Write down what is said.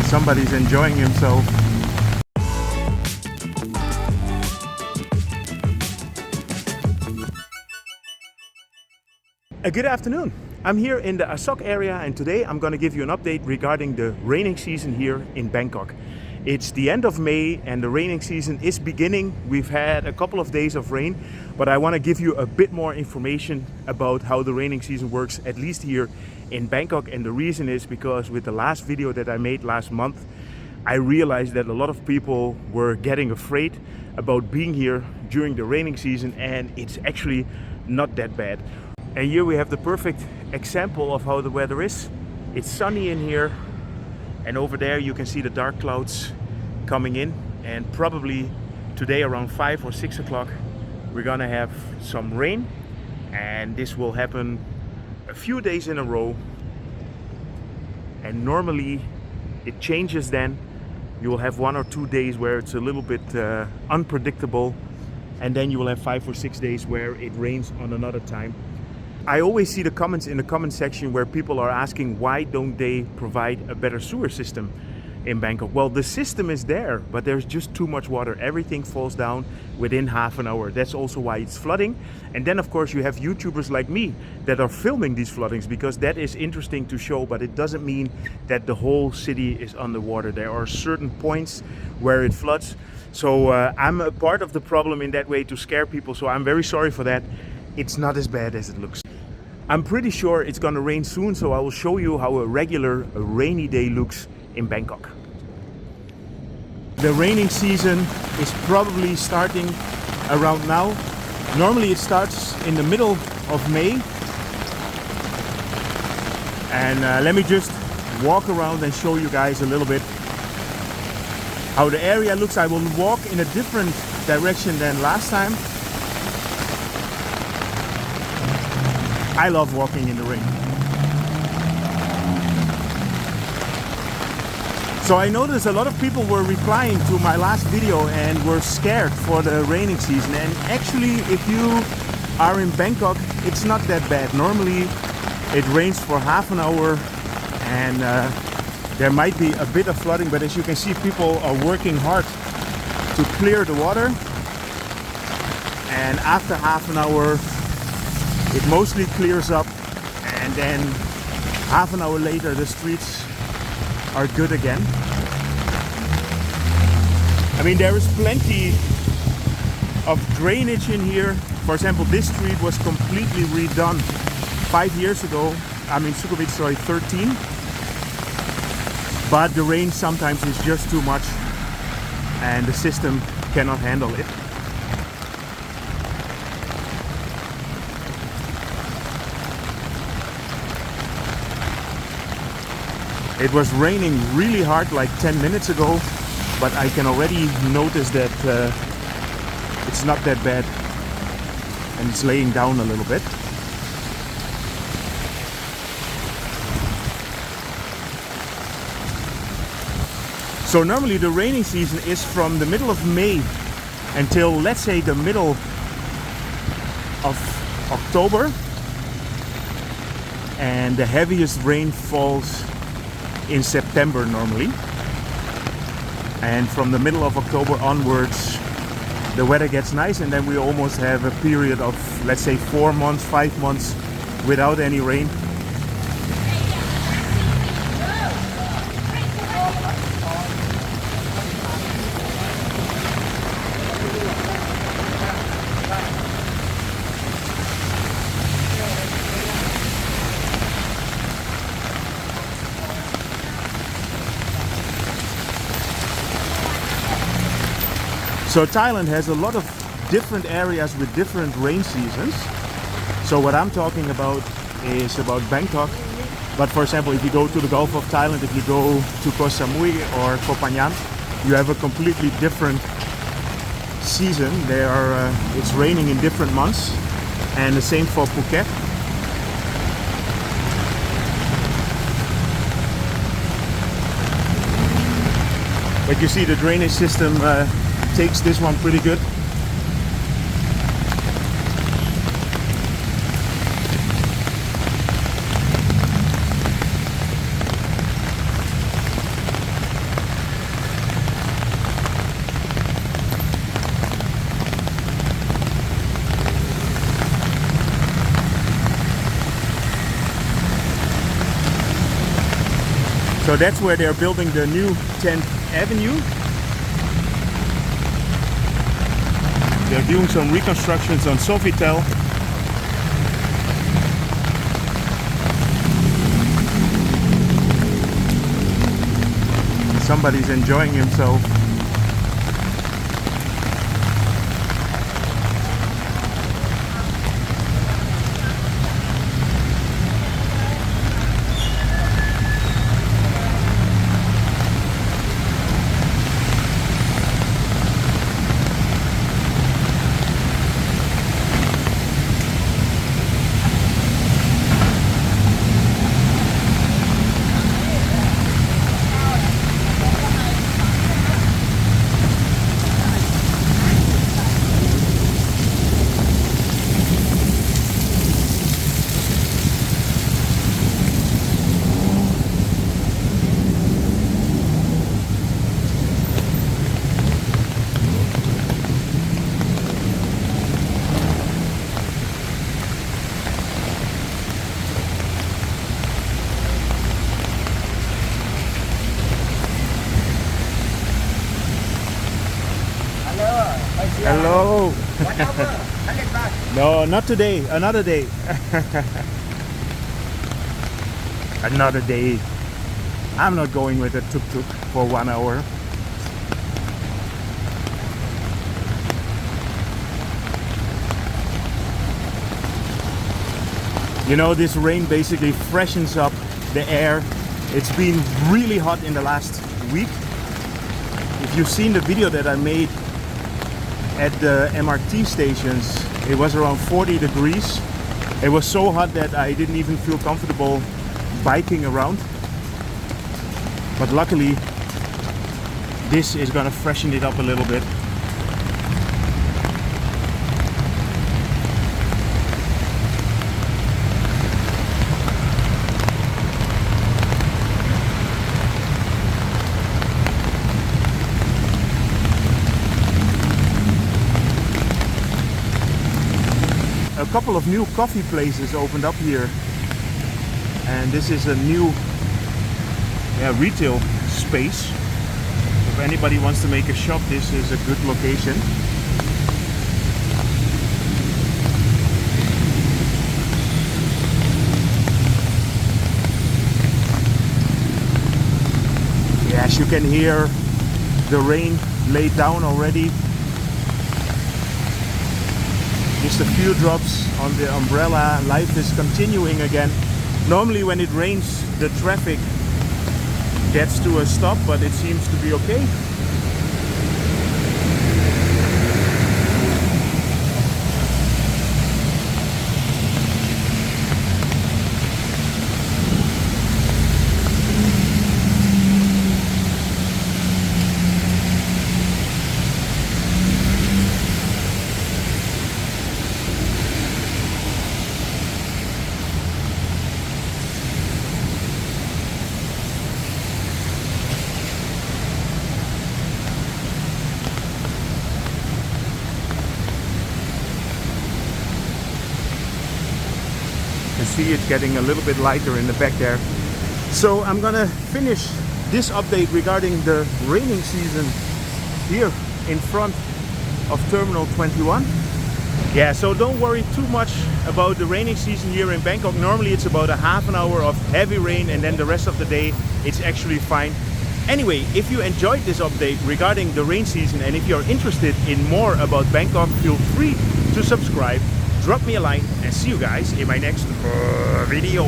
Somebody's enjoying himself. Good afternoon. I'm here in the Asok area, and today I'm going to give you an update regarding the raining season here in Bangkok. It's the end of May and the raining season is beginning. We've had a couple of days of rain, but I want to give you a bit more information about how the raining season works, at least here in Bangkok. And the reason is because with the last video that I made last month, I realized that a lot of people were getting afraid about being here during the raining season, and it's actually not that bad. And here we have the perfect example of how the weather is. It's sunny in here, and over there you can see the dark clouds coming in, and probably today around 5 or 6 o'clock we're gonna have some rain, and this will happen a few days in a row, and normally it changes then. You will have 1 or 2 days where it's a little bit unpredictable, and then you will have 5 or 6 days where it rains on another time. I always see the comments in the comment section where people are asking why don't they provide a better sewer system in Bangkok. Well, the system is there, but there's just too much water. Everything falls down within half an hour. That's also why it's flooding. And then of course you have YouTubers like me that are filming these floodings, because that is interesting to show, but it doesn't mean that the whole city is underwater. There are certain points where it floods. So I'm a part of the problem in that way, to scare people. So I'm very sorry for that. It's not as bad as it looks. I'm pretty sure it's gonna rain soon, so I will show you how a regular rainy day looks in Bangkok. The raining season is probably starting around now. Normally it starts in the middle of May. And let me just walk around and show you guys a little bit how the area looks. I will walk in a different direction than last time. I love walking in the rain. So I noticed a lot of people were replying to my last video and were scared for the raining season. And actually, if you are in Bangkok, it's not that bad. Normally it rains for half an hour, and there might be a bit of flooding, but as you can see, people are working hard to clear the water. And after half an hour it mostly clears up, and then half an hour later the streets are good again. I mean, there is plenty of drainage in here. For example, this street was completely redone 5 years ago. I mean, Sukhumvit, sorry, 13. But the rain sometimes is just too much and the system cannot handle it. It was raining really hard like 10 minutes ago, but I can already notice that it's not that bad, and it's laying down a little bit. So normally the raining season is from the middle of May until, let's say, the middle of October, and the heaviest rain falls in September normally, and from the middle of October onwards the weather gets nice, and then we almost have a period of, let's say, 4 months, 5 months without any rain. So Thailand has a lot of different areas with different rain seasons. So what I'm talking about is about Bangkok. But for example, if you go to the Gulf of Thailand, if you go to Koh Samui or Koh Phangan, you have a completely different season. It's raining in different months, and the same for Phuket. But you see the drainage system takes this one pretty good. So that's where they're building the new 10th Avenue. They're doing some reconstructions on Sofitel. Somebody's enjoying himself. Hello. 1 hour, 100 baht. No, not today. Another day. Another day. I'm not going with a tuk-tuk for 1 hour. You know, this rain basically freshens up the air. It's been really hot in the last week. If you've seen the video that I made at the MRT stations, it was around 40 degrees. It was so hot that I didn't even feel comfortable biking around. But luckily, this is gonna freshen it up a little bit. A couple of new coffee places opened up here, and this is a new retail space. If anybody wants to make a shop, this is a good location. Yes, you can hear the rain laid down already. Just a few drops on the umbrella. Life is continuing again. Normally when it rains, the traffic gets to a stop, but it seems to be okay. You see it getting a little bit lighter in the back there. So I'm gonna finish this update regarding the raining season here in front of Terminal 21. Yeah, so don't worry too much about the raining season here in Bangkok. Normally it's about a half an hour of heavy rain, and then the rest of the day it's actually fine. Anyway, if you enjoyed this update regarding the rain season, and if you're interested in more about Bangkok, feel free to subscribe, drop me a line, and see you guys in my next video.